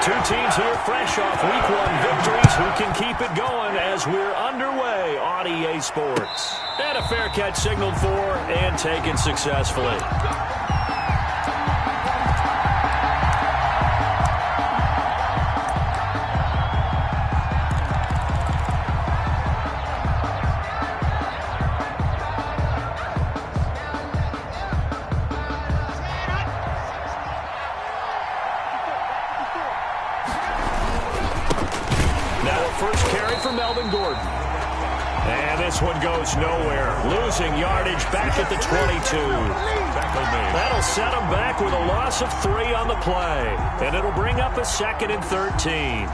two teams here fresh off Week 1 victories who can keep it going as we're underway on EA Sports. And a fair catch signaled for and taken successfully. This one goes nowhere. Losing yardage back at the 22. That'll set them back with a loss of 3 on the play. And it'll bring up a 2nd and 13.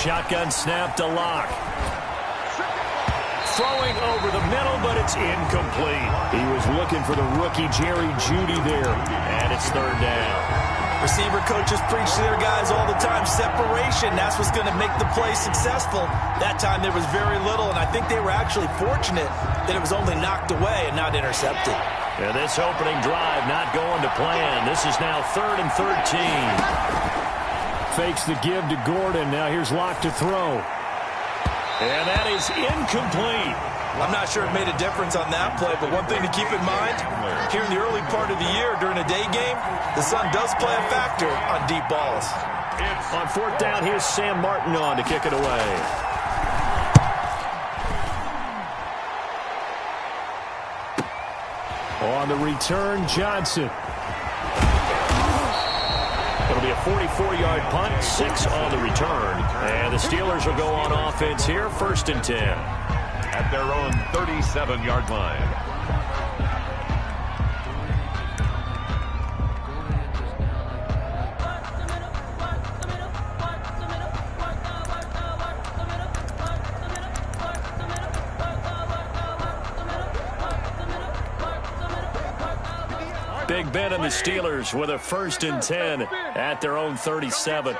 Shotgun snap to Locke. Throwing over the middle, but it's incomplete. He was looking for the rookie Jerry Jeudy there, and it's 3rd down. Receiver coaches preach to their guys all the time. Separation, that's what's going to make the play successful. That time there was very little, and I think they were actually fortunate that it was only knocked away and not intercepted. And this opening drive not going to plan. This is now 3rd and 13. Fakes the give to Gordon. Now here's Locke to throw. And that is incomplete. I'm not sure it made a difference on that play, but one thing to keep in mind, here in the early part of the year during a day game, the sun does play a factor on deep balls. On 4th down, here's Sam Martin on to kick it away. On the return, Johnson. It'll be a 44-yard punt, 6 on the return. And the Steelers will go on offense here, 1st and 10. At their own 37-yard line. Big Ben and the Steelers with a 1st and 10 at their own 37.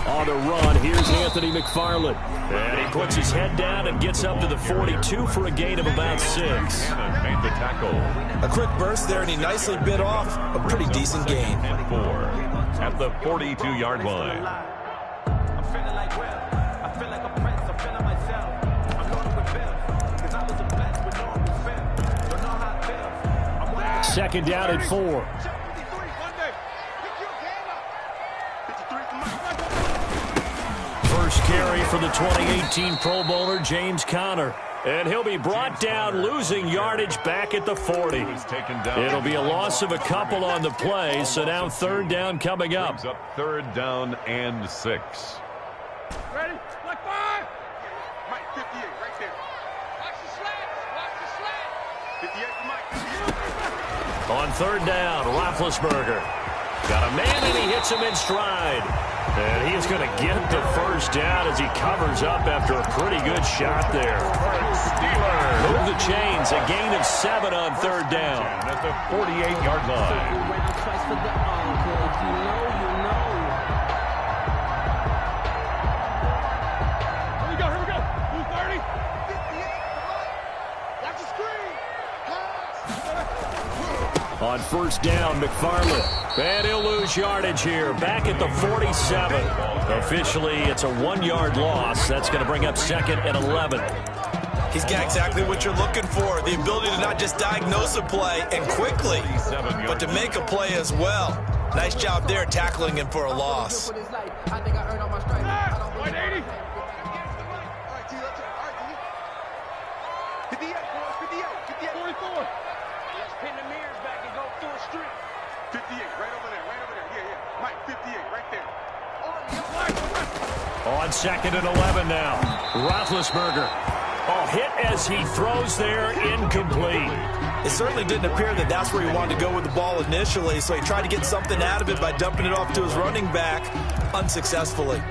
On the run, here's Anthony McFarland. And he puts his head down and gets up to the 42 for a gain of about 6. Made the tackle. A quick burst there, and he nicely bit off a pretty decent gain. And 4 at the 42-yard line. 2nd down and 4. First carry for the 2018 Pro Bowler, James Conner. And he'll be brought down, losing yardage back at the 40. It'll be a loss of a couple on the play, so now 3rd down coming up. 3rd down and 6. Ready? Like 5. Mike, 58, right there. Watch the slats. Watch the slats. 58 for Mike. On 3rd down, Roethlisberger. Got a man, and he hits him in stride. And he's going to get the 1st down as he covers up after a pretty good shot there. Move the chains, a gain of 7 on 3rd down. At the 48-yard line. Here we go. 230. 58. Watch the screen. On 1st down, McFarland. And he'll lose yardage here. Back at the 47. Officially, it's a 1-yard loss. That's going to bring up 2nd and 11. He's got exactly what you're looking for. The ability to not just diagnose a play and quickly, but to make a play as well. Nice job there tackling him for a loss. 180. 44. Let's pin the mirrors back and go through a street. 58, right over there. Yeah. Mike, 58, right there. On 2nd and 11 now. Roethlisberger. Hit as he throws there, incomplete. It certainly didn't appear that that's where he wanted to go with the ball initially, so he tried to get something out of it by dumping it off to his running back unsuccessfully.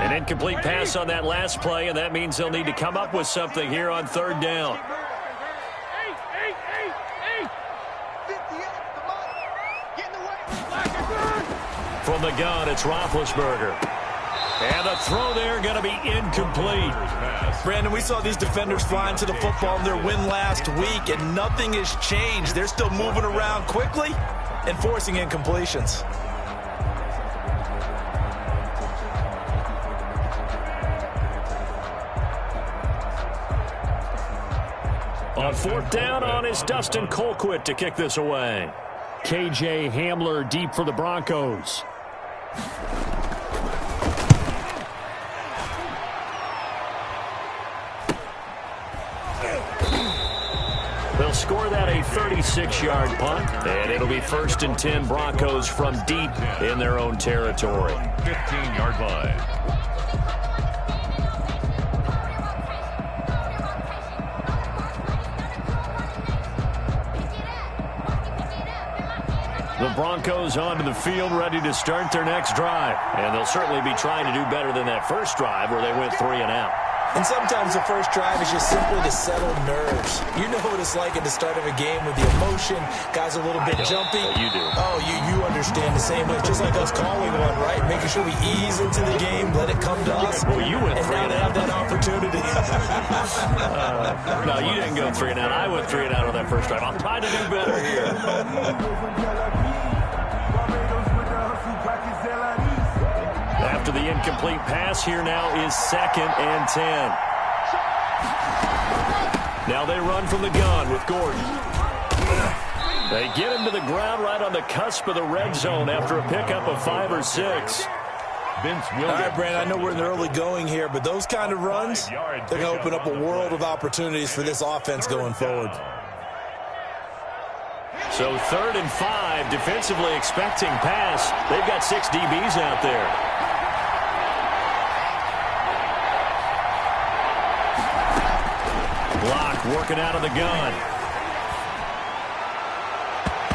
An incomplete pass on that last play, and that means they'll need to come up with something here on third down. From the gun, it's Roethlisberger. And the throw there going to be incomplete. Brandon, we saw these defenders flying to the football in their win last week, and nothing has changed. They're still moving around quickly and forcing incompletions. On fourth down on is Dustin Colquitt to kick this away. KJ Hamler deep for the Broncos. They'll score that a 36-yard punt, and it'll be 1st and 10 Broncos from deep in their own territory. 15-yard line. The Broncos onto the field, ready to start their next drive. And they'll certainly be trying to do better than that first drive where they went 3 and out. And sometimes the first drive is just simply to settle nerves. You know what it's like at the start of a game with the emotion. Guys a little bit jumpy. You do. Oh, you understand the same way. It's just like us calling one, right? Making sure we ease into the game, let it come to us. Well, you went 3 and now they have that opportunity. No, you didn't go 3 and out. I went 3 and out on that first drive. I'll try to do better here. After the incomplete pass, here now is 2nd and 10. Now they run from the gun with Gordon. They get him to the ground right on the cusp of the red zone after a pickup of 5 or 6. Vince All Williams. right, Brandon, I know we're in the early going here, but those kind of runs, they're going to open up a world of opportunities for this offense going forward. So 3rd and 5, defensively expecting pass. They've got 6 DBs out there. Block working out of the gun.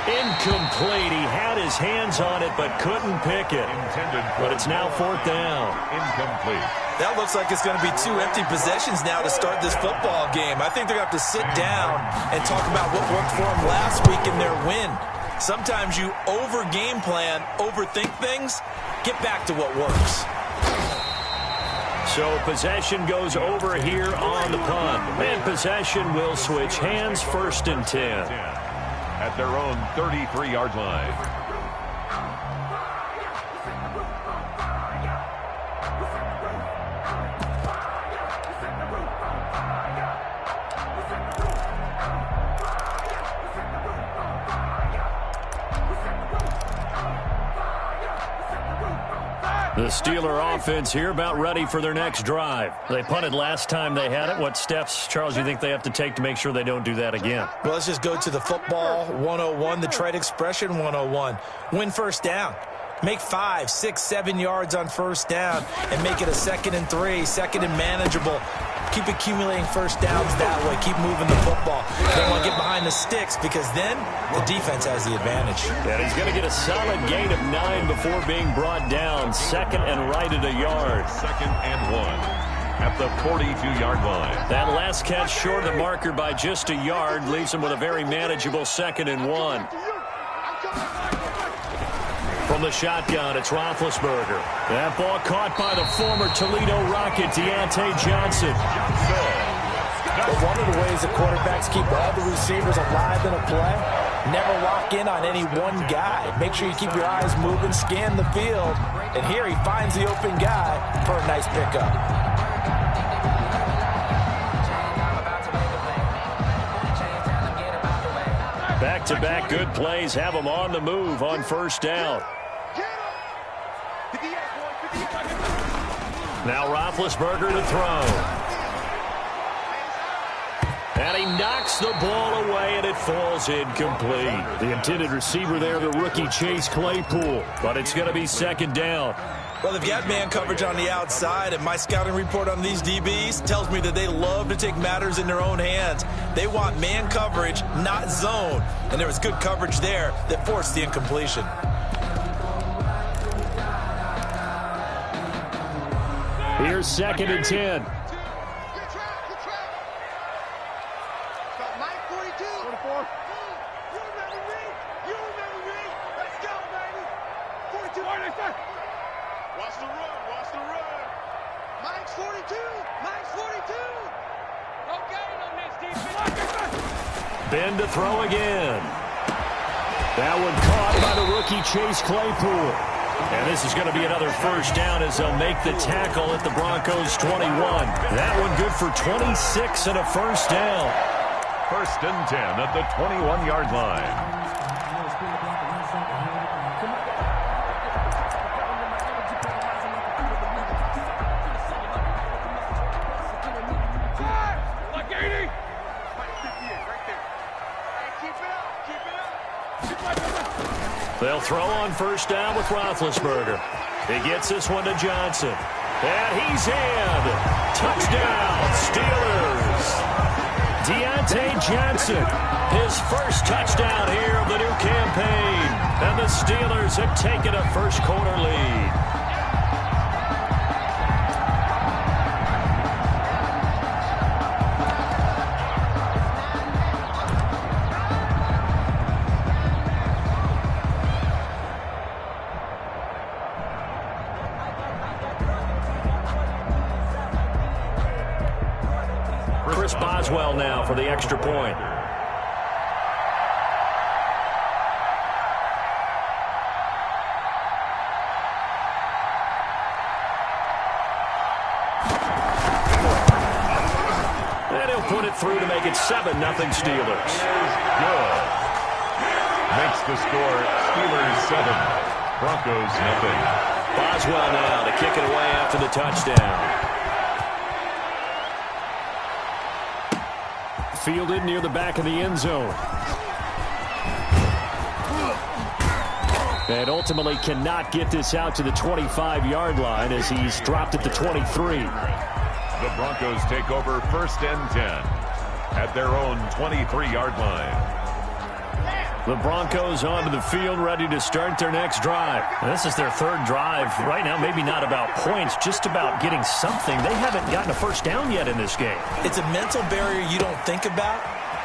Incomplete. He had his hands on it but couldn't pick it. But it's now 4th down. Incomplete. That looks like it's going to be 2 empty possessions now to start this football game. I think they're going to have to sit down and talk about what worked for them last week in their win. Sometimes you over-game plan, overthink things, get back to what works. So possession goes over here on the punt. And possession will switch hands, 1st and 10. At their own 33-yard line. The Steeler offense here about ready for their next drive. They punted last time they had it. What steps, Charles, you think they have to take to make sure they don't do that again? Well, let's just go to the football 101, the trade expression 101. Win first down. Make 5, 6, 7 yards on first down and make it a 2nd and 3, 2nd and manageable. Keep accumulating first downs that way. Keep moving the football. You don't want to get behind the sticks because then the defense has the advantage. And he's going to get a solid gain of 9 before being brought down. 2nd and right at a yard. 2nd and 1 at the 42-yard line. That last catch short of the marker by just a yard leaves him with a very manageable 2nd and 1. From the shotgun, it's Roethlisberger. That ball caught by the former Toledo Rocket, Deontay Johnson. But one of the ways the quarterbacks keep all the receivers alive in a play, never lock in on any one guy. Make sure you keep your eyes moving, scan the field. And here he finds the open guy for a nice pickup. Back-to-back good plays have him on the move on first down. Now Roethlisberger to throw. And he knocks the ball away, and it falls incomplete. The intended receiver there, the rookie Chase Claypool. But it's going to be 2nd down. Well, they've got man coverage on the outside, and my scouting report on these DBs tells me that they love to take matters in their own hands. They want man coverage, not zone. And there was good coverage there that forced the incompletion. Here's 2nd and 10. Watch the run. Watch the run. Mike's 42. Mike's 42. No gain on this defense. Ben to throw again. That one caught by the rookie Chase Claypool. And this is going to be another first down as they'll make the tackle at the Broncos 21. That one good for 26 and a first down. 1st and 10 at the 21-yard line. They'll throw on first down with Roethlisberger. He gets this one to Johnson. And he's in. Touchdown, Steelers. Deontay Johnson, his first touchdown here of the new campaign. And the Steelers have taken a first-quarter lead. Boswell now for the extra point. And he'll put it through to make it 7-0 Steelers. Good. Makes the score Steelers 7, Broncos 0. Boswell now to kick it away after the touchdown. Fielded near the back of the end zone. And ultimately cannot get this out to the 25-yard line as he's dropped at the 23. The Broncos take over 1st and 10 at their own 23-yard line. The Broncos onto the field, ready to start their next drive. This is their 3rd drive. Right now, maybe not about points, just about getting something. They haven't gotten a first down yet in this game. It's a mental barrier you don't think about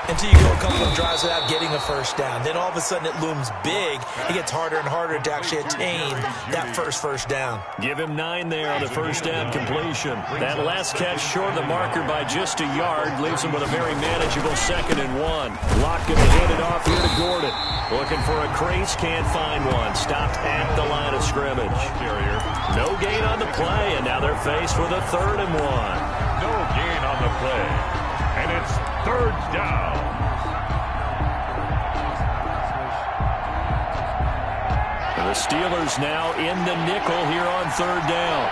until you go a couple of drives without getting a first down. Then all of a sudden it looms big. It gets harder and harder to actually attain that first down. Give him 9 there on the first down completion. That last catch short of the marker by just a yard leaves him with a very manageable 2nd and 1. Locke going to hand it off here to Gordon. Looking for a crease, can't find one. Stopped at the line of scrimmage. No gain on the play, and now they're faced with a 3rd and 1. No gain on the play, and it's 3rd down. The Steelers now in the nickel here on 3rd down.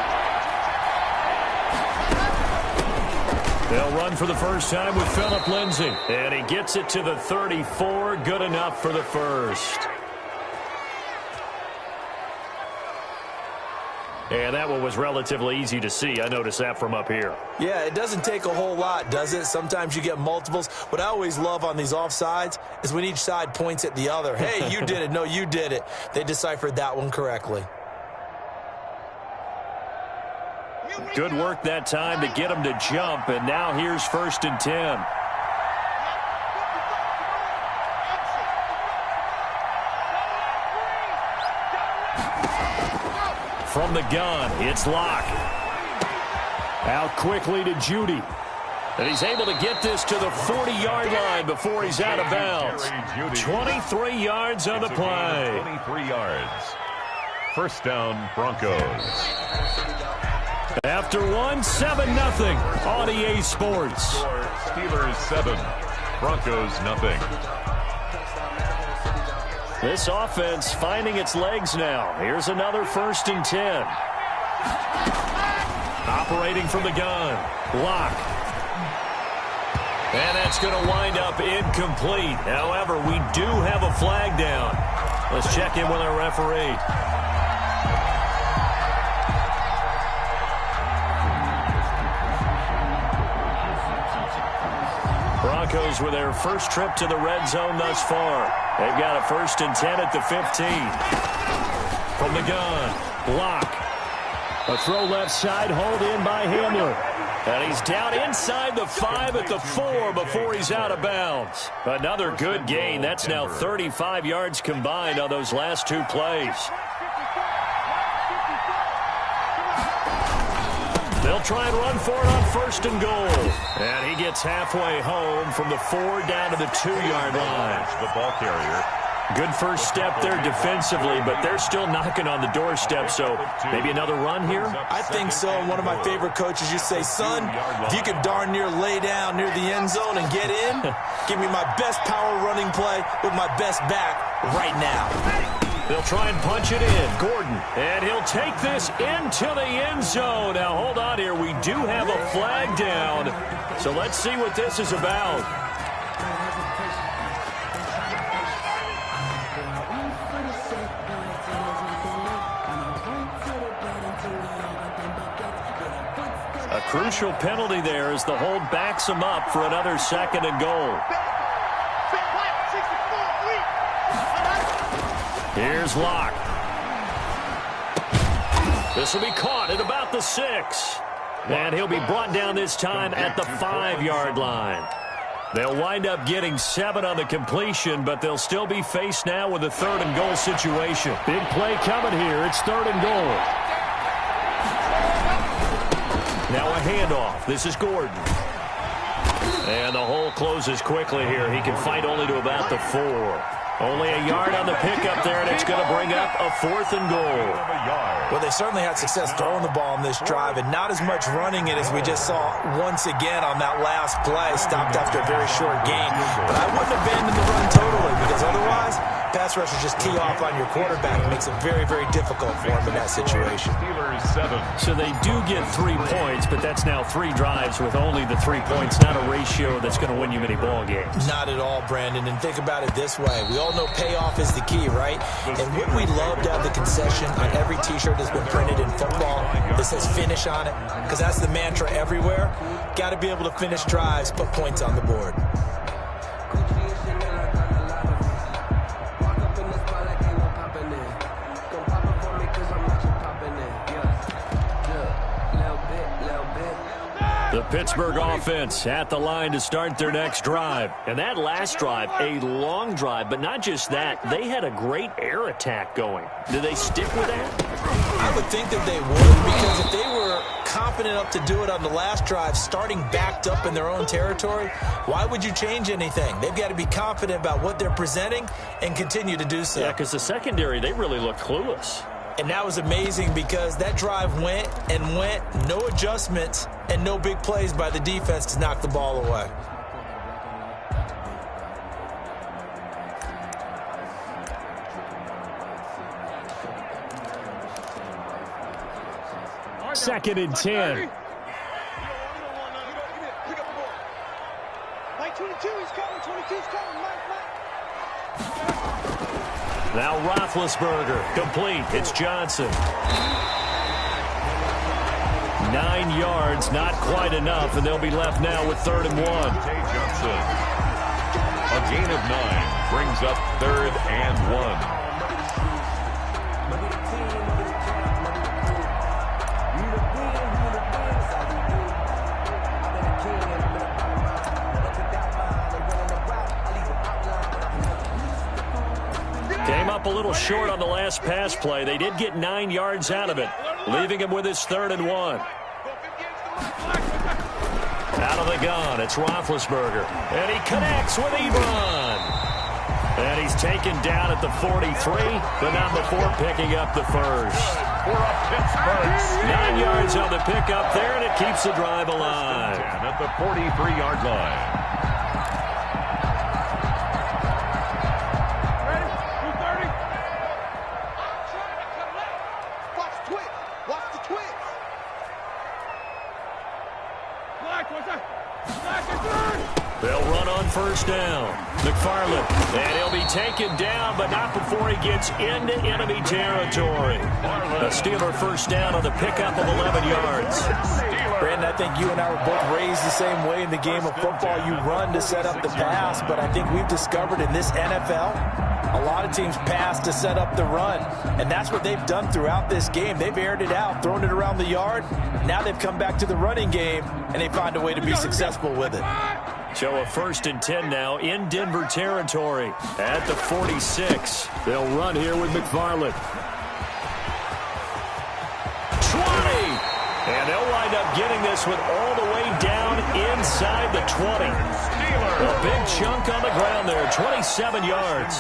They'll run for the first time with Phillip Lindsay. And he gets it to the 34. Good enough for the first. And that one was relatively easy to see. I noticed that from up here. Yeah, it doesn't take a whole lot, does it? Sometimes you get multiples. What I always love on these offsides is when each side points at the other. Hey, you did it. No, you did it. They deciphered that one correctly. Good work that time to get him to jump. And now here's 1st and 10. From the gun, it's Locke. Out quickly to Judy. And he's able to get this to the 40-yard line before he's out of bounds. 23 yards on the play. 23 yards. First down, Broncos. After 7-0 on EA Sports. Steelers 7, Broncos 0. This offense finding its legs now. Here's another 1st and 10. Operating from the gun. Locke. And that's going to wind up incomplete. However, we do have a flag down. Let's check in with our referee. Broncos with their first trip to the red zone thus far. They've got a 1st and 10 at the 15. From the gun, Locke. A throw left side, hauled in by Hamler. And he's down inside the 5 at the 4 before he's out of bounds. Another good gain. That's now 35 yards combined on those last 2 plays. They'll try and run for it on 1st and goal. And he gets halfway home from the 4 down to the 2-yard line. The ball carrier. Good first step there defensively, but they're still knocking on the doorstep, so maybe another run here? I think so. One of my favorite coaches used to say, son, if you can darn near lay down near the end zone and get in, give me my best power running play with my best back right now. They'll try and punch it in. Gordon, and he'll take this into the end zone. Now, hold on here. We do have a flag down, so let's see what this is about. A crucial penalty there as the hold backs him up for another 2nd and goal. Here's Locke. This will be caught at about the 6. And he'll be brought down this time at the 5-yard line. They'll wind up getting 7 on the completion, but they'll still be faced now with a 3rd and goal situation. Big play coming here. It's 3rd and goal. Now a handoff. This is Gordon. And the hole closes quickly here. He can fight only to about the 4. Only a yard on the pickup there, and it's going to bring up a 4th and goal. Well, they certainly had success throwing the ball on this drive, and not as much running it as we just saw once again on that last play. Stopped after a very short gain. But I wouldn't abandon the run totally, because otherwise, pass rushers just tee off on your quarterback. It makes it very, very difficult for him in that situation. So they do get 3 points, but that's now 3 drives with only the 3 points, not a ratio that's going to win you many ball games. Not at all, Brandon. And think about it this way. We all know payoff is the key, right? And wouldn't we love to have the concession on every T-shirt that's been printed in football that says finish on it? Because that's the mantra everywhere. Got to be able to finish drives, put points on the board. The Pittsburgh offense at the line to start their next drive. And that last drive, a long drive, but not just that. They had a great air attack going. Do they stick with that? I would think that they would, because if they were confident enough to do it on the last drive, starting backed up in their own territory, why would you change anything? They've got to be confident about what they're presenting and continue to do so. Yeah, because the secondary, they really looked clueless. And that was amazing because that drive went and went, no adjustments and no big plays by the defense to knock the ball away. Second and 10. Mike 22, he's coming. 22's coming. Mike. Now Roethlisberger, complete. It's Johnson. 9 yards, not quite enough, and they'll be left now with 3rd and 1. Johnson. A gain of 9 brings up 3rd and 1. Came up a little short on the last pass play. They did get 9 yards out of it, leaving him with his 3rd and 1. Out of the gun, it's Roethlisberger. And he connects with Ebron. And he's taken down at the 43, but not before picking up the first. For a Pittsburgh 9 yards on the pickup there, and it keeps the drive alive. at the 43-yard line. first down. McFarland, and he'll be taken down, but not before he gets into enemy territory. A Steeler first down on the pickup of 11 yards. Brandon, I think you and I were both raised the same way in the game of football. You run to set up the pass, but I think we've discovered in this NFL, a lot of teams pass to set up the run, and that's what they've done throughout this game. They've aired it out, thrown it around the yard. Now they've come back to the running game, and they find a way to be successful with it. So a 1st and 10 now in Denver territory at the 46. They'll run here with McFarland. 20! And they'll wind up getting this one all the way down inside the 20. A big chunk on the ground there, 27 yards.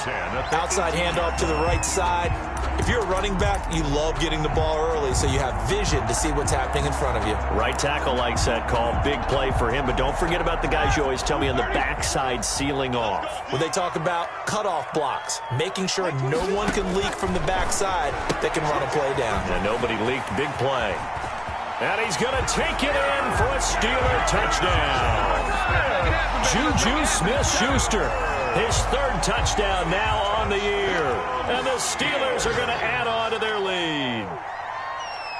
Outside handoff to the right side. If you're a running back, you love getting the ball early so you have vision to see what's happening in front of you. Right tackle likes that call. Big play for him, but don't forget about the guys you always tell me on the backside sealing off. When they talk about cutoff blocks, making sure no one can leak from the backside that can run a play down. And nobody leaked. Big play. And he's going to take it in for a Steeler touchdown. Juju Smith-Schuster, his 3rd touchdown now on the year. And the Steelers are going to add on to their lead.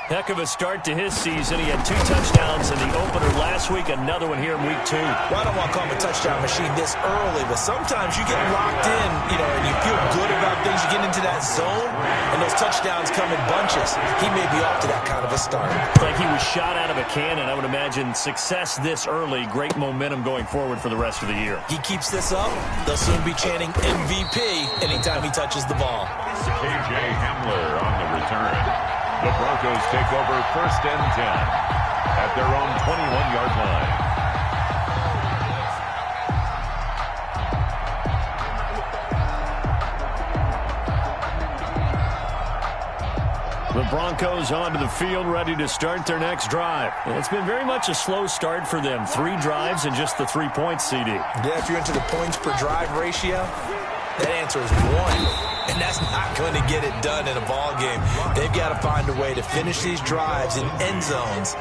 Heck of a start to his season. He had 2 touchdowns in the opener last week, another one here in week 2. Well, I don't want to call him a touchdown machine this early, but sometimes you get locked in, and you feel good about things. You get into that zone, and those touchdowns come in bunches. He may be off to that kind of a start. It's like he was shot out of a cannon. I would imagine success this early, great momentum going forward for the rest of the year. He keeps this up, they'll soon be chanting MVP anytime he touches the ball. K.J. Hamler on the return. The Broncos take over 1st and 10 at their own 21-yard line. The Broncos onto the field, ready to start their next drive. And it's been very much a slow start for them. 3 drives and just the 3 points, CD. Yeah, if you're into the points per drive ratio, that answer is 1. And that's not going to get it done in a ball game. They've got to find a way to finish these drives in end zones,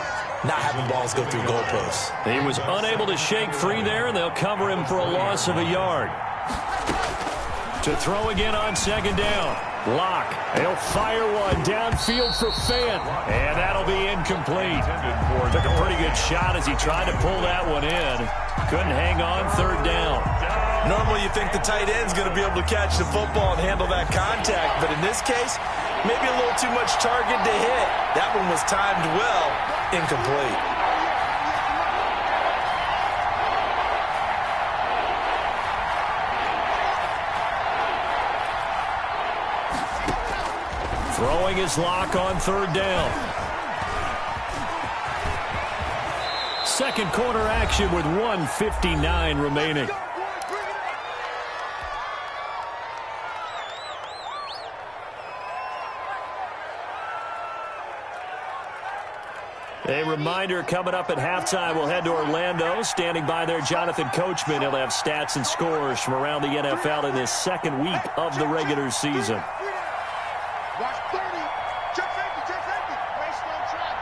not having balls go through goalposts. He was unable to shake free there, and they'll cover him for a loss of a yard. To throw again on 2nd down. Locke. He'll fire one downfield for Fant. And that'll be incomplete. Took a pretty good shot as he tried to pull that one in. Couldn't hang on 3rd down. Normally you think the tight end's going to be able to catch the football and handle that contact, but in this case, maybe a little too much target to hit. That one was timed well, incomplete. Throwing his lock on 3rd down. 2nd quarter action with 1:59 remaining. A reminder coming up at halftime, we'll head to Orlando. Standing by there, Jonathan Coachman. He'll have stats and scores from around the NFL in this 2nd week of the regular season. Watch 30. Check 50. Race on track.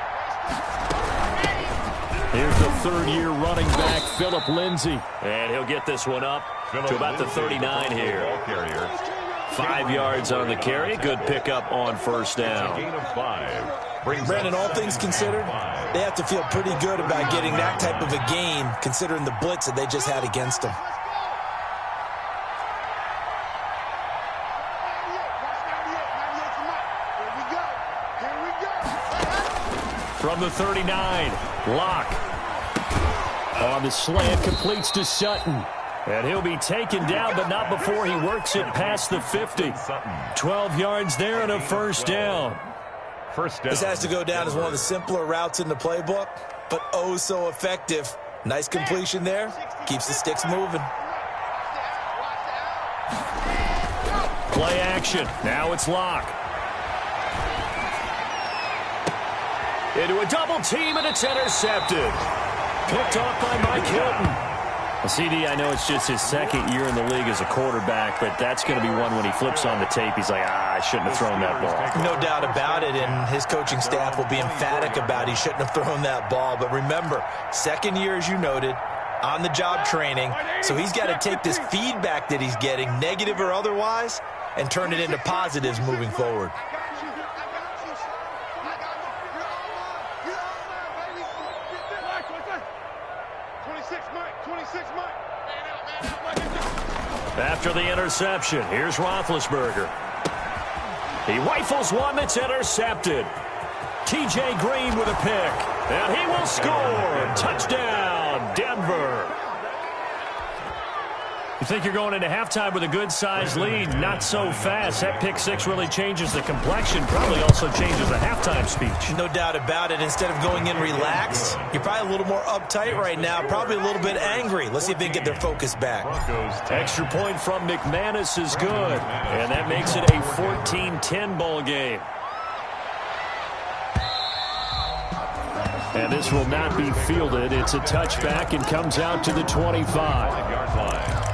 Here's the 3rd-year running back, Philip Lindsay. And he'll get this one up to about the 39 here. 5 yards on the carry. Good pickup on 1st down. Gain of 5. Brandon, all things considered, they have to feel pretty good about getting that type of a gain, considering the blitz that they just had against them. From the 39, Locke. On the slant, completes to Sutton. And he'll be taken down, but not before he works it past the 50. 12 yards there and a 1st down. This has to go down as one of the simpler routes in the playbook, but oh so effective. Nice completion there. Keeps the sticks moving. Play action. Now it's Locke. Into a double team, and it's intercepted. Picked off by Mike Hilton. Well, CD, I know it's just his 2nd year in the league as a quarterback, but that's going to be one when he flips on the tape. He's like, I shouldn't have thrown that ball. No doubt about it, and his coaching staff will be emphatic about he shouldn't have thrown that ball. But remember, 2nd year, as you noted, on-the-job training, so he's got to take this feedback that he's getting, negative or otherwise, and turn it into positives moving forward. After the interception, here's Roethlisberger. He rifles one that's intercepted. T.J. Green with a pick, and he will score. Touchdown, Denver. You think you're going into halftime with a good-sized lead? Not so fast. That pick six really changes the complexion, probably also changes the halftime speech. No doubt about it. Instead of going in relaxed, you're probably a little more uptight right now, probably a little bit angry. Let's see if they can get their focus back. Extra point from McManus is good, and that makes it a 14-10 ball game. And this will not be fielded. It's a touchback and comes out to the 25-yard line.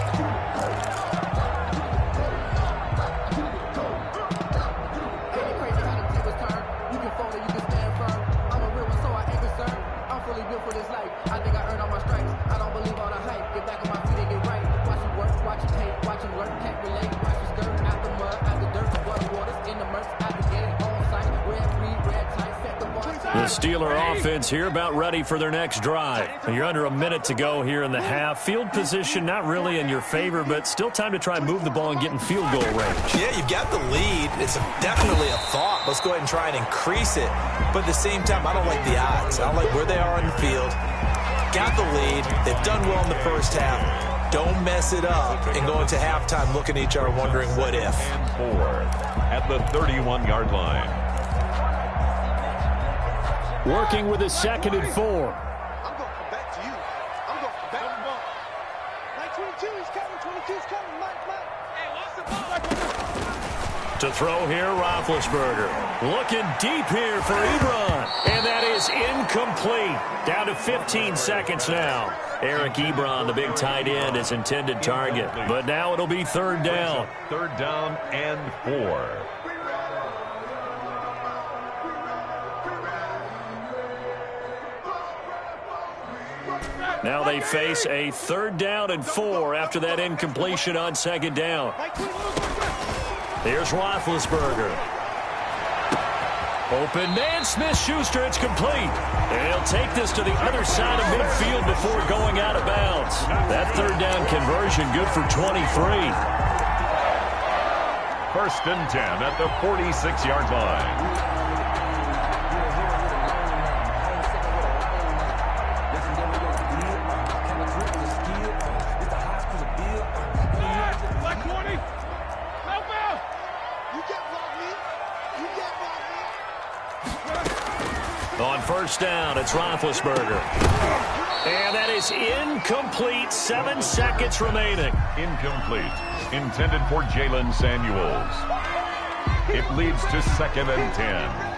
The Steeler offense here about ready for their next drive. You're under a minute to go here in the half. Field position not really in your favor, but still time to try and move the ball and get in field goal range. Yeah, you've got the lead. It's definitely a thought. Let's go ahead and try and increase it. But at the same time, I don't like the odds. I don't like where they are on the field. Got the lead. They've done well in the first half. Don't mess it up and go into halftime looking at each other wondering what if. And 4 at the 31-yard line. Working with a 2nd and 4. I'm going back to you. I'm going back. Mike 22 is coming. 22 is coming. Mike. Hey, what's the ball? To throw here, Roethlisberger. Looking deep here for Ebron. And that is incomplete. Down to 15 seconds now. Eric Ebron, the big tight end, is intended target. But now it'll be 3rd down. 3rd down and 4. Now they face a 3rd down and 4 after that incompletion on 2nd down. Here's Roethlisberger. Open man, Smith-Schuster, it's complete. And he'll take this to the other side of midfield before going out of bounds. That 3rd down conversion good for 23. 1st and 10 at the 46-yard line. On 1st down, it's Roethlisberger. And that is incomplete. 7 seconds remaining. Incomplete. Intended for Jalen Samuels. It leads to 2nd and 10.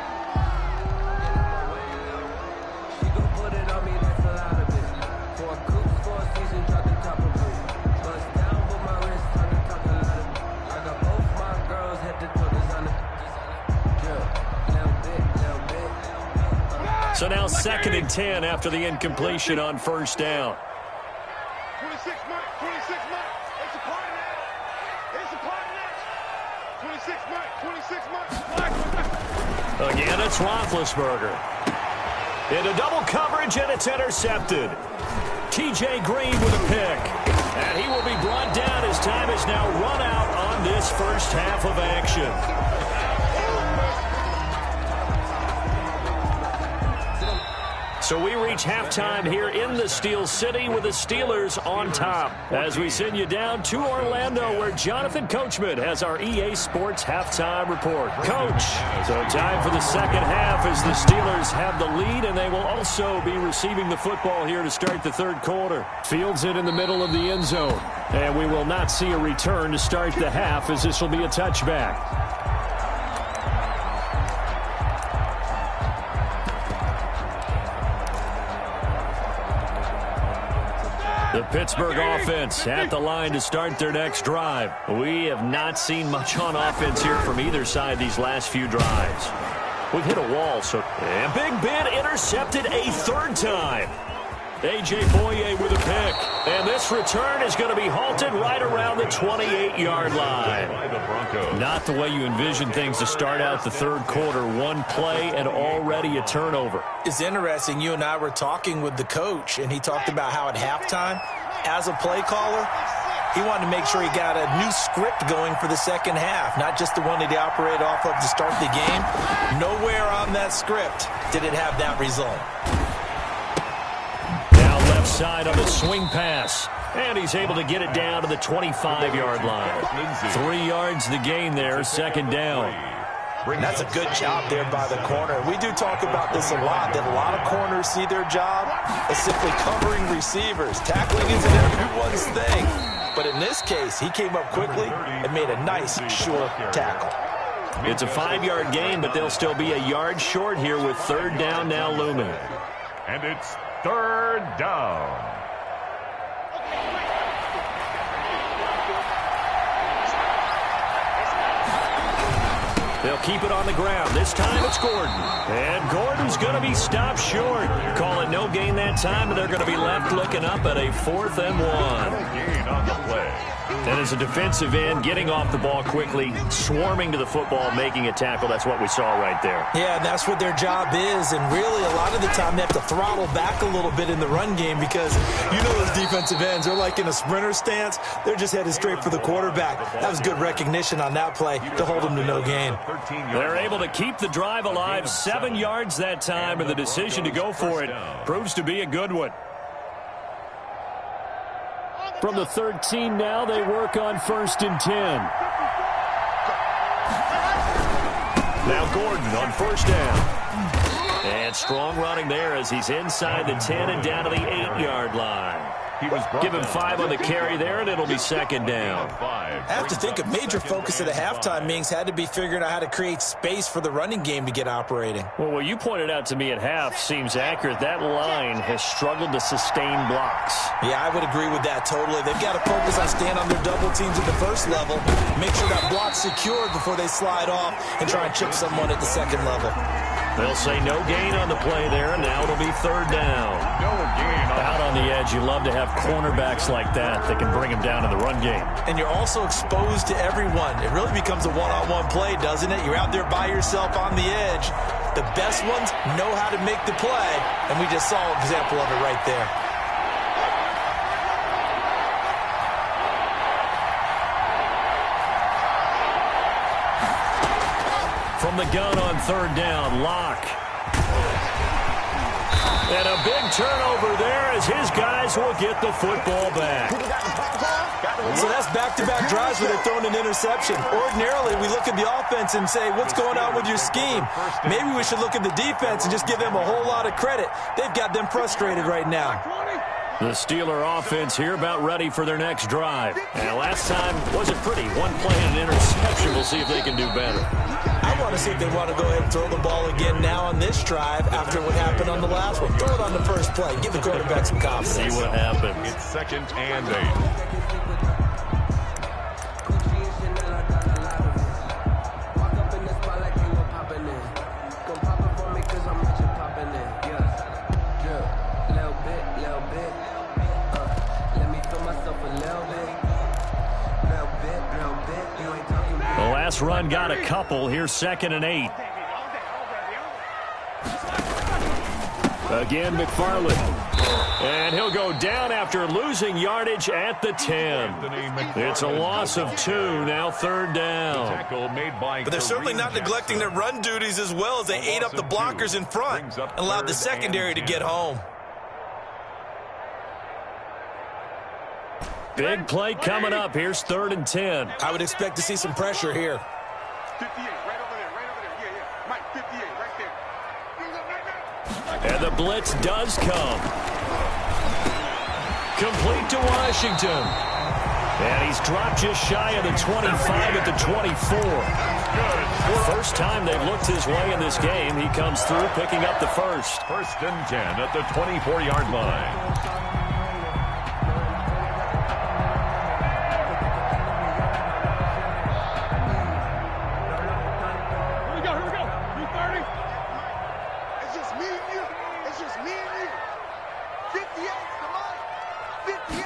So now 2nd and 10 after the incompletion on 1st down. 26 Mike. It's a part of that. It's a part of that. 26 Mike. Again, it's Roethlisberger. Into double coverage, and it's intercepted. T.J. Green with a pick. And he will be brought down as time is now run out on this first half of action. So we reach halftime here in the Steel City with the Steelers on top. As we send you down to Orlando where Jonathan Coachman has our EA Sports halftime report. Coach, so time for the 2nd half as the Steelers have the lead, and they will also be receiving the football here to start the 3rd quarter. Fields it in the middle of the end zone, and we will not see a return to start the half as this will be a touchback. The Pittsburgh offense at the line to start their next drive. We have not seen much on offense here from either side these last few drives. We've hit a wall, so... And Big Ben intercepted a 3rd time. A.J. Boye with a pick. And this return is going to be halted right around the 28-yard line. Not the way you envision things to start out the third quarter. One play and already a turnover. It's interesting. You and I were talking with the coach, and he talked about how at halftime, as a play caller, he wanted to make sure he got a new script going for the second half, not just the one that he operated off of to start the game. Nowhere on that script did it have that result. Now left side on the swing pass. And he's able to get it down to the 25-yard line. 3 yards the gain there, second down. That's a good job there by the corner. We do talk about this a lot, that a lot of corners see their job as simply covering receivers. Tackling isn't everyone's thing. But in this case, he came up quickly and made a nice, sure tackle. It's a 5-yard gain, but they'll still be a yard short here with third down now looming. And it's third down. They'll keep it on the ground. This time it's Gordon. And Gordon's going to be stopped short. Call it no gain that time, and they're going to be left looking up at a 4th and 1. Gain on the play. And as a defensive end, getting off the ball quickly, swarming to the football, making a tackle, that's what we saw right there. Yeah, that's what their job is, and really a lot of the time they have to throttle back a little bit in the run game because you know those defensive ends, they're like in a sprinter stance. They're just headed straight for the quarterback. That was good recognition on that play to hold them to no gain. They're able to keep the drive alive, 7 yards that time, and the decision to go for it proves to be a good one. From the 13 now, they work on 1st and 10. Now Gordon on 1st down. And strong running there as he's inside the 10 and down to the 8-yard line. Give him 5 on the carry there, and it'll be second down. I have to think a major focus of the halftime meetings had to be figuring out how to create space for the running game to get operating. Well, what you pointed out to me at half seems accurate. That line has struggled to sustain blocks. Yeah, I would agree with that totally. They've got to focus on staying on their double teams at the first level, make sure that block's secured before they slide off and try and chip someone at the second level. They'll say no gain on the play there, and now it'll be third down. No gain. Out on the edge, you love to have cornerbacks like that can bring them down in the run game. And you're also exposed to everyone. It really becomes a one-on-one play, doesn't it? You're out there by yourself on the edge. The best ones know how to make the play, and we just saw an example of it right there. From the gun on third down, Locke. And a big turnover there as his guys will get the football back. So that's back-to-back drives where they're throwing an interception. Ordinarily, we look at the offense and say, what's going on with your scheme? Maybe we should look at the defense and just give them a whole lot of credit. They've got them frustrated right now. The Steeler offense here about ready for their next drive. And last time wasn't pretty. One play and an interception. We'll see if they can do better. I want to see if they want to go ahead and throw the ball again now on this drive after what happened on the last one. Throw it on the first play. Give the quarterback some confidence. See what happens. It's 2nd and 8. Run got a couple. Here's 2nd and 8. Again, McFarland. And he'll go down after losing yardage at the 10. It's a loss of 2. Now third down. But they're certainly not neglecting their run duties as well as they ate up the blockers in front and allowed the secondary to get home. Big play coming up. Here's 3rd and 10. I would expect to see some pressure here. 58, right over there, yeah. Mike, 58, right there. And the blitz does come. Complete to Washington. And he's dropped just shy of the 25 at the 24. First time they've looked his way in this game. He comes through picking up the first. 1st and 10 at the 24-yard line. come on. 58.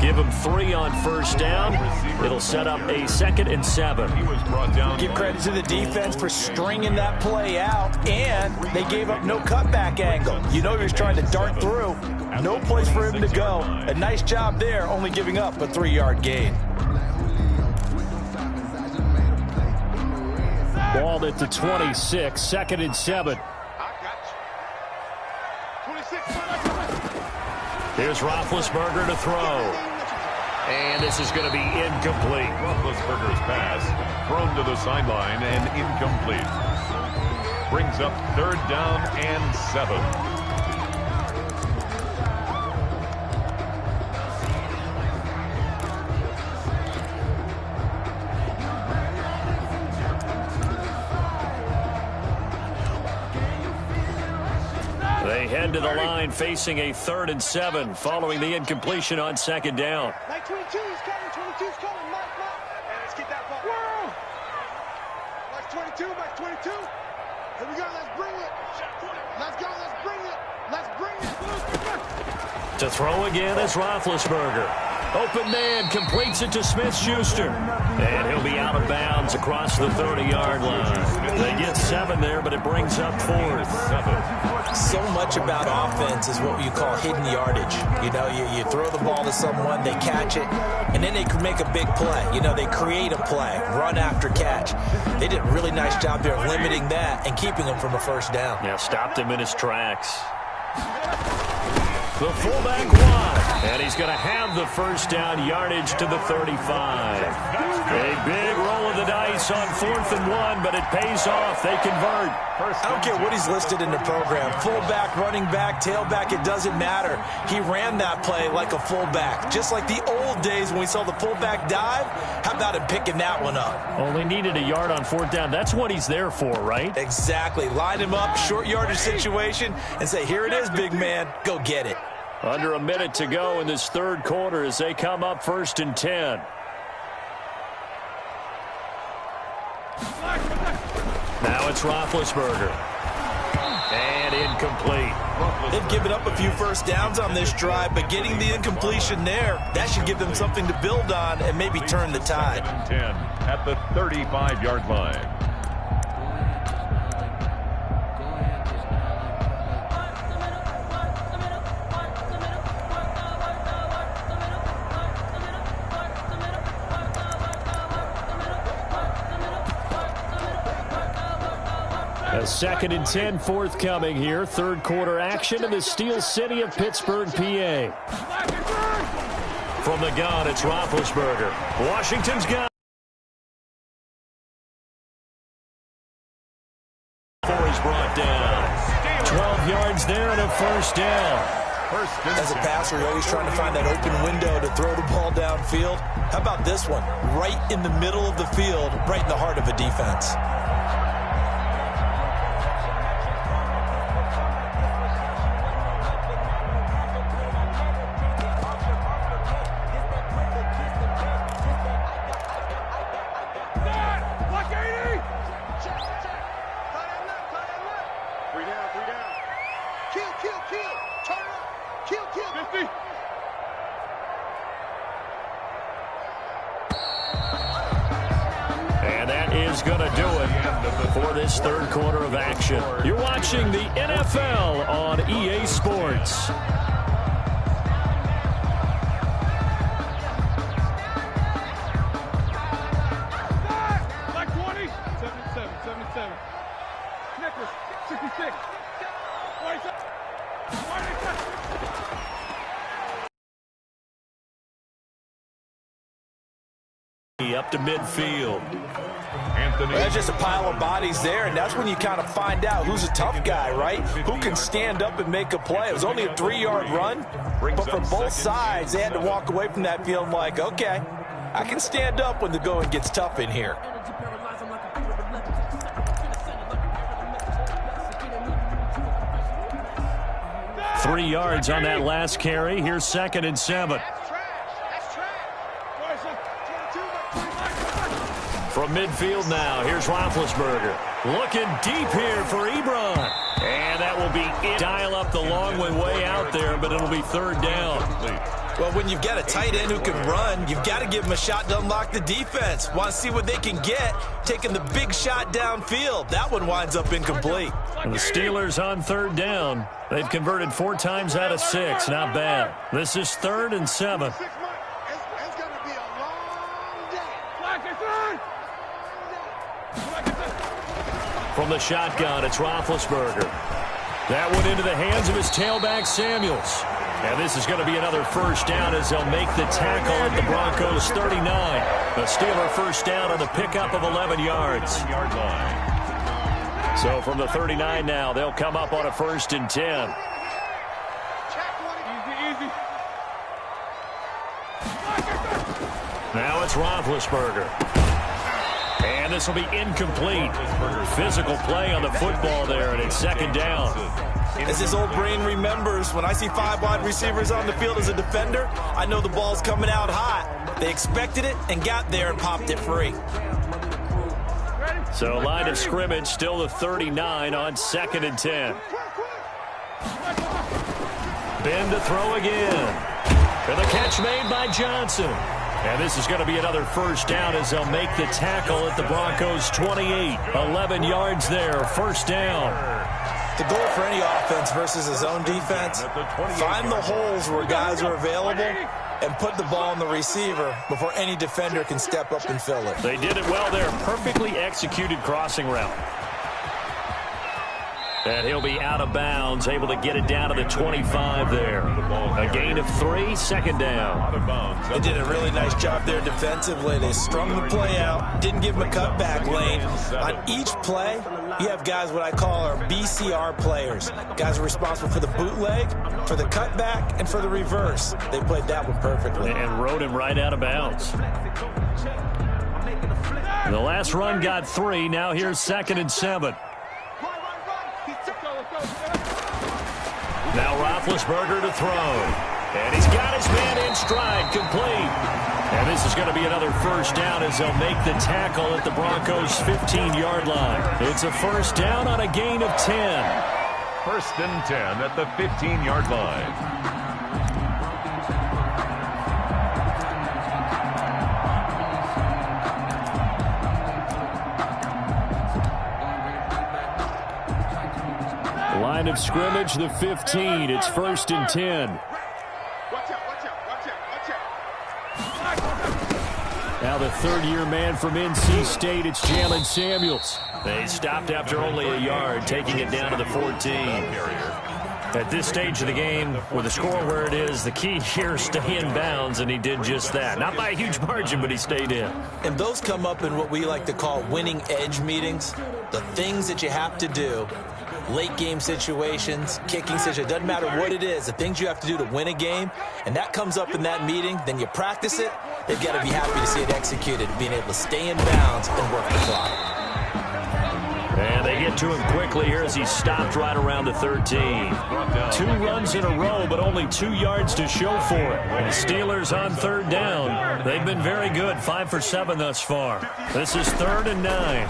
Give him 3 on first down. It'll set up a 2nd and 7. He was brought down. Give credit to the defense for stringing that play out, and they gave up no cutback angle. You know he was trying to dart through. No place for him to go. A nice job there, only giving up a 3-yard gain. Ball at the 26, 2nd and 7. I got you. 26. Here's Roethlisberger to throw. And this is going to be incomplete. Roethlisberger's pass thrown to the sideline and incomplete. Brings up 3rd down and 7. They head to the line facing a 3rd and 7 following the incompletion on 2nd down. Mike 22 is coming. 22's coming. Mike. Hey, let's get that ball. Whoa! Mike 22. Mike 22. Here we go. Let's bring it. Let's go. Let's bring it. Let's bring it. To throw again is Roethlisberger. Open man completes it to Smith-Schuster. And he'll be out of bounds across the 30-yard line. They get 7 there, but it brings up 4th. 7. So much about offense is what you call hidden yardage. You know, you throw the ball to someone, they catch it, and then they can make a big play. You know, they create a play, run after catch. They did a really nice job there limiting that and keeping him from a 1st down. Yeah, stopped him in his tracks. The fullback wide, and he's going to have the 1st down yardage to the 35. A big roll of the dice on 4th and 1, but it pays off. They convert. I don't care what he's listed in the program. Fullback, running back, tailback, it doesn't matter. He ran that play like a fullback, just like the old days when we saw the fullback dive. How about him picking that one up? Only needed a yard on 4th down. That's what he's there for, right? Exactly. Line him up, short yardage situation, and say, here it is, big man. Go get it. Under a minute to go in this 3rd quarter as they come up 1st and 10. Now it's Roethlisberger. And incomplete. They've given up a few 1st downs on this drive, but getting the incompletion there, that should give them something to build on and maybe turn the tide. 10 at the 35-yard line. A 2nd and 10 forthcoming here. 3rd quarter action in the Steel City of Pittsburgh, PA. From the gun, it's Roethlisberger. Washington's gun. Is brought down. 12 yards there and a 1st down. As a passer, you're always trying to find that open window to throw the ball downfield. How about this one? Right in the middle of the field, right in the heart of a defense. And that is going to do it for this 3rd quarter of action. You're watching the NFL on EA Sports. Like 20. 77. Snickers, 66. 27. 27. Up to midfield. There's just a pile of bodies there, and that's when you kind of find out who's a tough guy, right? Who can stand up and make a play. It was only a 3-yard run, but for both sides, they had to walk away from that feeling like, okay, I can stand up when the going gets tough in here. Three yards on that last carry. Here's 2nd and 7. That's trash. That's trash. From From midfield now, here's Roethlisberger. Looking deep here for Ebron. And that will be it. Dial up the long way out there, but it'll be third down. Well, when you've got a tight end who can run, you've got to give him a shot to unlock the defense. Want to see what they can get, taking the big shot downfield. That one winds up incomplete. And the Steelers on third down. They've converted 4 times out of 6. Not bad. This is 3rd and 7. It's going to be a long day. From the shotgun, it's Roethlisberger. That one into the hands of his tailback, Samuels. And this is going to be another first down as they'll make the tackle at the Broncos 39. The Steeler first down on the pickup of 11 yards. So from the 39 now, they'll come up on a 1st and 10. Now it's Roethlisberger. And this will be incomplete. Physical play on the football there, and it's 2nd down. As his old brain remembers, when I see 5 wide receivers on the field as a defender, I know the ball's coming out hot. They expected it and got there and popped it free. So line of scrimmage still the 39 on 2nd and 10. Ben to throw again. And the catch made by Johnson. And this is going to be another first down as they'll make the tackle at the Broncos 28. 11 yards there, 1st down. The goal for any offense versus his own defense, find the holes where guys are available and put the ball on the receiver before any defender can step up and fill it. They did it well there. Perfectly executed crossing route. And he'll be out of bounds, able to get it down to the 25 there. A gain of 3, 2nd down. They did a really nice job there defensively. They strung the play out, didn't give him a cutback lane. On each play, you have guys what I call our BCR players. Guys are responsible for the bootleg, for the cutback, and for the reverse. They played that one perfectly. And rode him right out of bounds. The last run got 3. Now here's 2nd and 7. Now Roethlisberger to throw. And he's got his man in stride, complete. And this is going to be another first down as they'll make the tackle at the Broncos' 15-yard line. It's a first down on a gain of 10. 1st and 10 at the 15-yard line. Line of scrimmage, the 15. It's 1st and 10. Now the 3rd-year man from NC State, it's Jalen Samuels. They stopped after only a yard, taking it down to the 14. At this stage of the game, with the score where it is, the key here is stay in bounds, and he did just that. Not by a huge margin, but he stayed in. And those come up in what we like to call winning edge meetings. The things that you have to do. Late game situations, kicking situations, doesn't matter what it is, the things you have to do to win a game, and that comes up in that meeting, then you practice it, they've got to be happy to see it executed, being able to stay in bounds and work the clock. And they get to him quickly here as he stopped right around the 13. 2 runs in a row, but only 2 yards to show for it. And the Steelers on 3rd down. They've been very good, 5 for 7 thus far. This is 3rd and 9.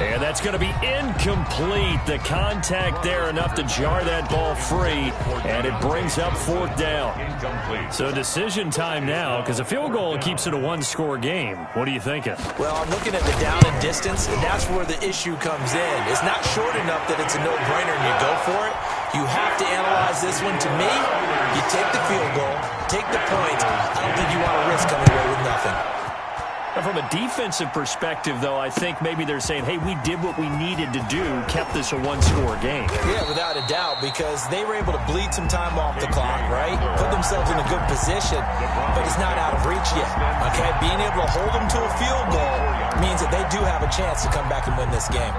And that's going to be incomplete. The contact there enough to jar that ball free, and it brings up 4th down. So decision time now, because a field goal keeps it a 1-score game. What are you thinking? Well, I'm looking at the down and distance, and that's where the issue comes in. It's not short enough that it's a no-brainer and you go for it. You have to analyze this one. To me, you take the field goal, take the points. I don't think you want to risk coming away with nothing. From a defensive perspective, though, I think maybe they're saying, hey, we did what we needed to do, kept this a 1-score game. Yeah, without a doubt, because they were able to bleed some time off the clock, right? Put themselves in a good position, but it's not out of reach yet, okay? Being able to hold them to a field goal means that they do have a chance to come back and win this game.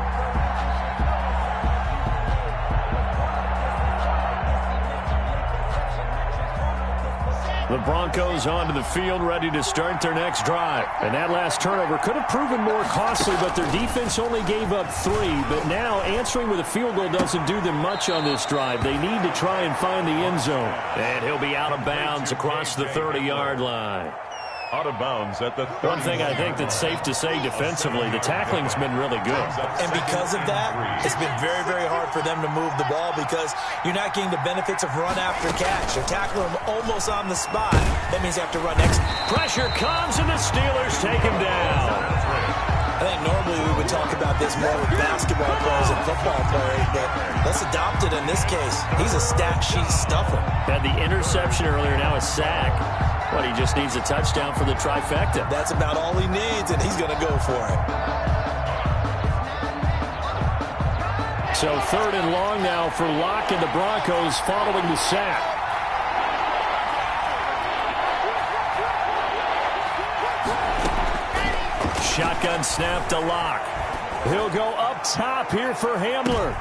The Broncos onto the field, ready to start their next drive. And that last turnover could have proven more costly, but their defense only gave up 3. But now answering with a field goal doesn't do them much on this drive. They need to try and find the end zone. And he'll be out of bounds across the 30-yard line. out of bounds at the 30. One thing I think that's safe to say defensively, the tackling's been really good. And because of that, it's been very, very hard for them to move the ball because you're not getting the benefits of run after catch. They're tackling them almost on the spot. That means they have to run extra. Pressure comes, and the Steelers take him down. I think normally we would talk about this more with basketball players and football players, but let's adopt it in this case. He's a stat sheet stuffer. Had the interception earlier, now a sack. But he just needs a touchdown for the trifecta. That's about all he needs, and he's going to go for it. So 3rd and long now for Locke and the Broncos following the sack. Shotgun snap to Locke. He'll go up top here for Hamler.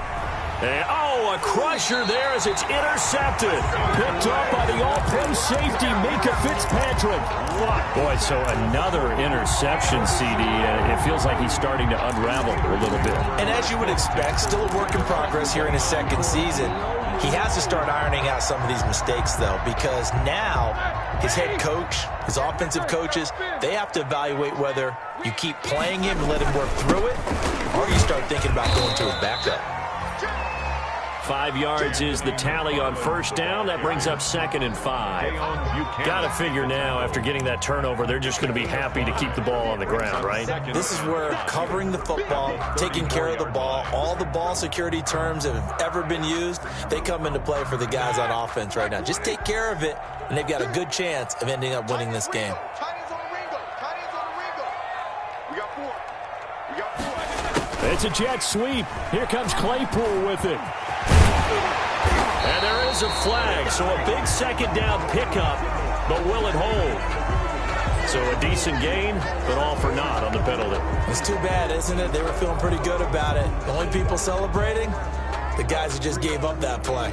And, a crusher there as it's intercepted. Picked up by the all-pro safety, Mika Fitzpatrick. Boy, so another interception, CD. It feels like he's starting to unravel a little bit. And as you would expect, still a work in progress here in his 2nd season. He has to start ironing out some of these mistakes, though, because now his head coach, his offensive coaches, they have to evaluate whether you keep playing him and let him work through it, or you start thinking about going to his backup. 5 yards is the tally on 1st down. That brings up 2nd and 5. Got to figure now, after getting that turnover, they're just going to be happy to keep the ball on the ground, right? This is where covering the football, taking care of the ball, all the ball security terms that have ever been used, they come into play for the guys on offense right now. Just take care of it, and they've got a good chance of ending up winning this game. It's a jet sweep. Here comes Claypool with it. And there is a flag, so a big 2nd down pickup, but will it hold? So a decent gain, but all for naught on the penalty. It's too bad, isn't it? They were feeling pretty good about it. The only people celebrating, the guys who just gave up that play.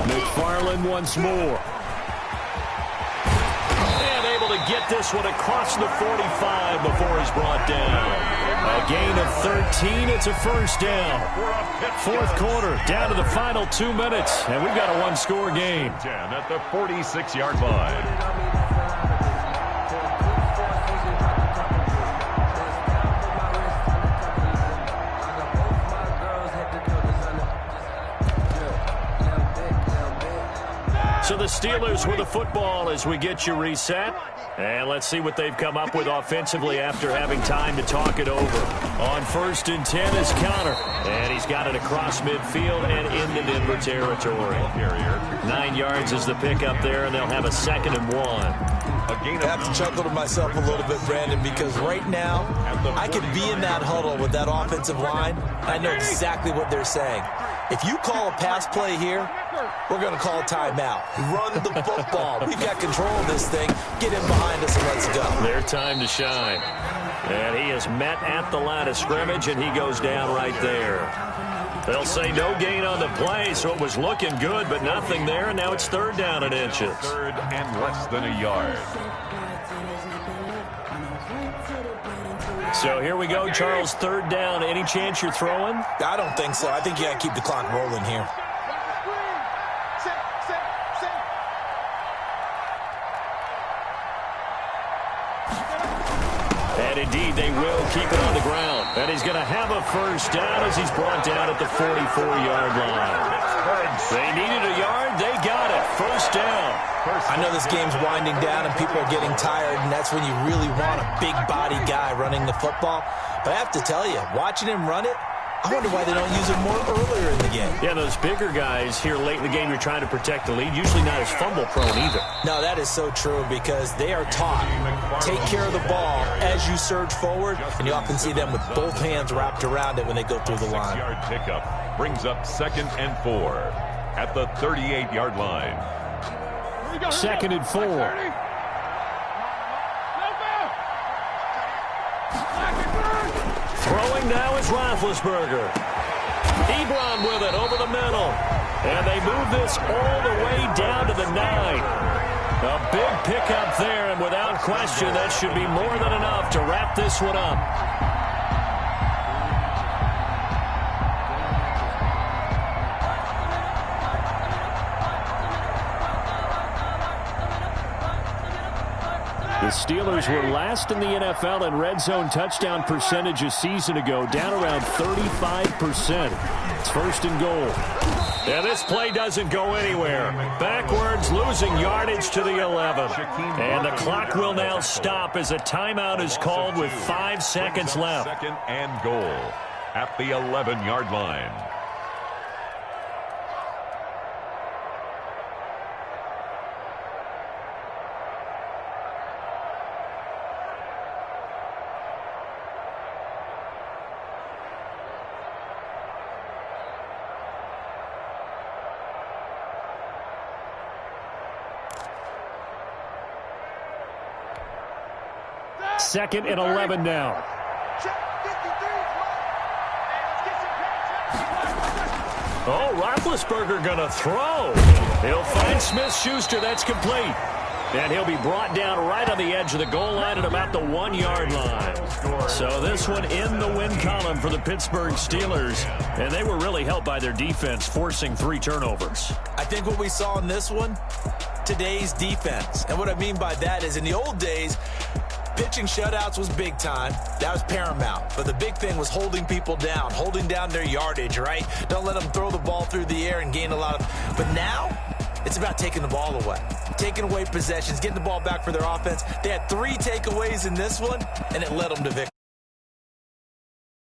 McFarland once more. And able to get this one across the 45 before he's brought down. A gain of 13. It's a 1st down. 4th quarter, down to the final 2 minutes. And we've got a 1-score game. 10 at the 46-yard line. So the Steelers with the football as we get you reset. And let's see what they've come up with offensively after having time to talk it over. On 1st and 10 is Connor. And he's got it across midfield and into Denver territory. 9 yards is the pickup there, and they'll have a 2nd and 1. I have to chuckle to myself a little bit, Brandon, because right now I could be in that huddle with that offensive line. I know exactly what they're saying. If you call a pass play here, we're going to call a timeout. Run the football. We've got control of this thing. Get in behind us and let's go. Their time to shine. And he is met at the line of scrimmage, and he goes down right there. They'll say no gain on the play, so it was looking good, but nothing there, and now it's 3rd down and inches. 3rd and less than a yard. So here we go, Charles, 3rd down. Any chance you're throwing? I don't think so. I think you got to keep the clock rolling here. And indeed, they will keep it on the ground. And he's going to have a 1st down as he's brought down at the 44-yard line. They needed a yard. They got it. 1st down. I know this game's winding down and people are getting tired, and that's when you really want a big-body guy running the football. But I have to tell you, watching him run it, I wonder why they don't use him more earlier in the game. Yeah, those bigger guys here late in the game, you're trying to protect the lead, usually not as fumble-prone either. No, that is so true because they are taught, take care of the ball as you surge forward, and you often see them with both hands wrapped around it when they go through the line. 6-yard pickup brings up 2nd and 4 at the 38-yard line. 2nd and 4. Throwing now is Roethlisberger. Ebron with it over the middle. And they move this all the way down to the 9. A big pickup there, and without question, that should be more than enough to wrap this one up. The Steelers were last in the NFL in red zone touchdown percentage a season ago, down around 35%. It's first and goal. And this play doesn't go anywhere. Backwards, losing yardage to the 11. And the clock will now stop as a timeout is called with 5 seconds left. Second and goal at the 11-yard line. Second and 11 now. Oh, Roethlisberger going to throw. He'll find Smith-Schuster. That's complete. And he'll be brought down right on the edge of the goal line at about the 1-yard line. So this one in the win column for the Pittsburgh Steelers. And they were really helped by their defense, forcing 3 turnovers. I think what we saw in this one, today's defense. And what I mean by that is in the old days, pitching shutouts was big time. That was paramount. But the big thing was holding people down, holding down their yardage, right? Don't let them throw the ball through the air and gain a lot of... But now, it's about taking the ball away. Taking away possessions, getting the ball back for their offense. They had 3 takeaways in this one, and it led them to victory.